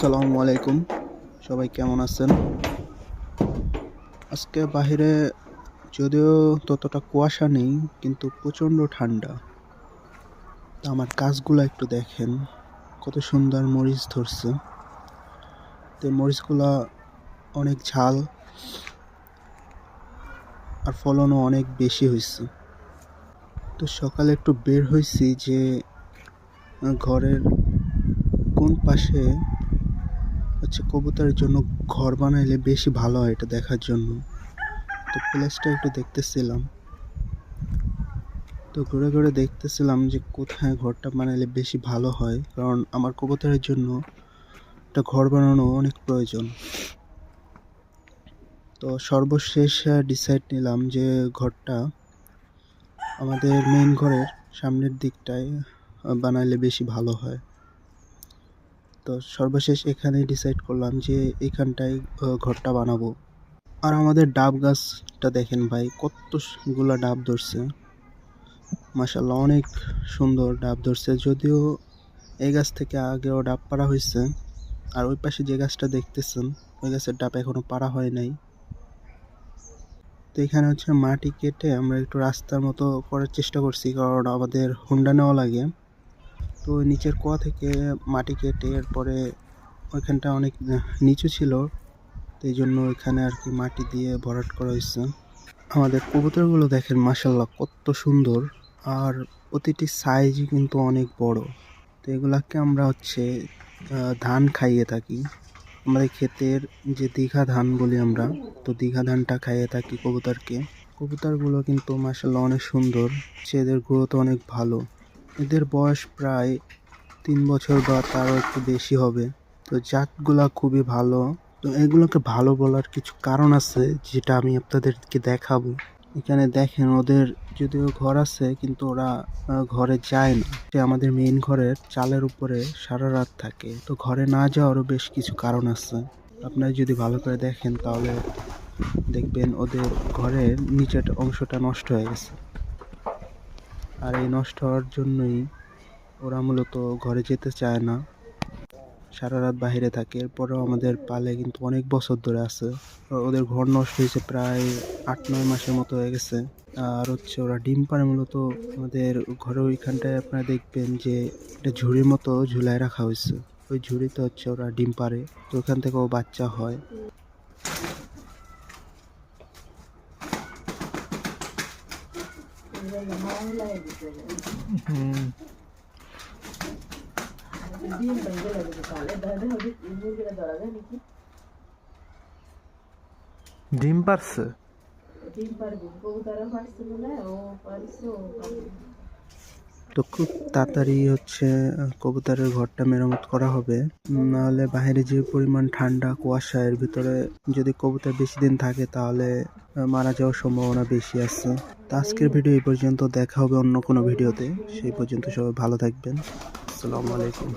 আসসালামু আলাইকুম, সবাই কেমন আছেন? আজকে বাহিরে যদিও ততটা কুয়াশা নেই, কিন্তু প্রচণ্ড ঠান্ডা। তা আমার গাছগুলো একটু দেখেন, কত সুন্দর মরিচ ধরছে। তো এই মরিচগুলা অনেক ঝাল আর ফলনও অনেক বেশি হয়েছে। তো সকালে একটু বের হয়েছি যে ঘরের কোন পাশে কবুতরের জন্য ঘর বানাইলে বেশি ভালো হয় এটা দেখার জন্য। তো প্লেসটা একটু দেখতেছিলাম, তো ঘুরে ঘুরে দেখতেছিলাম যে কোথায় ঘরটা বানাইলে বেশি ভালো হয়, কারণ আমার কবুতরের জন্য একটা ঘর বানানো অনেক প্রয়োজন। তো সর্বশেষ ডিসাইড নিলাম যে ঘরটা আমাদের মেইন ঘরের সামনের দিকটায় বানাইলে বেশি ভালো হয়। তো সর্বশেষ এখানেই ডিসাইড করলাম যে এখানটায় ঘরটা বানাবো। আর আমাদের ডাব গাছটা দেখেন ভাই, কতগুলা ডাব ধরছে, মাশাআল্লাহ অনেক সুন্দর ডাব ধরছে। যদিও এই গাছ থেকে আগেও ডাব পাড়া হয়েছে, আর ওই পাশে যে গাছটা দেখতেছেন ওই গাছের ডাব এখনো পাড়া হয় নাই। তো এখানে মাটি কেটে আমরা একটু রাস্তার মতো করার চেষ্টা করছি, কারণ আমাদের হুন্ডা নেওয়া লাগে। তো ওই নিচের কুয়া থেকে মাটি কেটে এরপরে ওইখানটা অনেক নিচু ছিল, তো এই জন্য ওইখানে আর কি মাটি দিয়ে ভরাট করা হয়েছে। আমাদের কবুতরগুলো দেখেন মাশাআল্লাহ কত সুন্দর, আর প্রতিটি সাইজই কিন্তু অনেক বড়। তো এগুলাকে আমরা ধান খাইয়ে থাকি, আমাদের ক্ষেতের যে দীঘা ধান বলি আমরা, তো দীঘা ধানটা খাইয়ে থাকি কবুতরকে। কবুতরগুলো কিন্তু মাশাআল্লাহ অনেক সুন্দর, এদের গ্রোথ অনেক ভালো। এদের বয়স প্রায় 3 বছর বা তারও একটু বেশি হবে। তো জাতগুলা খুবই ভালো। তো এগুলোকে ভালো বলার কিছু কারণ আছে, যেটা আমি আপনাদেরকে দেখাবো। এখানে দেখেন ওদের যদিও ঘর আছে, কিন্তু ওরা ঘরে যায় না। আমাদের মেইন ঘরের চালের উপরে সারা রাত থাকে। তো ঘরে না যাওয়ারও বেশ কিছু কারণ আছে। আপনারা যদি ভালো করে দেখেন তাহলে দেখবেন ওদের ঘরের নিচের অংশটা নষ্ট হয়ে গেছে, আর এই নষ্ট হওয়ার জন্যই ওরা মূলত ঘরে যেতে চায় না, সারা রাত বাইরে থাকে। এরপরেও আমাদের পালে কিন্তু অনেক বছর ধরে আছে। ওদের ঘর নষ্ট হয়েছে প্রায় 8-9 মাসের মতো হয়ে গেছে। আর ওরা ডিম পাড়ে মূলত আমাদের ঘরে ওইখানটায় আপনারা দেখবেন যে একটা ঝুড়ির মতো ঝুলায় রাখা হয়েছে, ওই ঝুড়িতে ওরা ডিম পাড়ে, তো ওখান থেকেও বাচ্চা হয়। ডিম পারছে। তো খুব তাড়াতাড়ি কবুতরের ঘরটা মেরামত করা হবে, নাহলে বাইরে যে পরিমাণ ঠান্ডা কুয়াশা, এর ভিতরে যদি কবুতর বেশি দিন থাকে তাহলে মারা যাওয়ার সম্ভাবনা বেশি আছে। তো আজকের ভিডিও এই পর্যন্ত, দেখা হবে অন্য কোনো ভিডিওতে। সেই পর্যন্ত সবাই ভালো থাকবেন। আসসালামু আলাইকুম।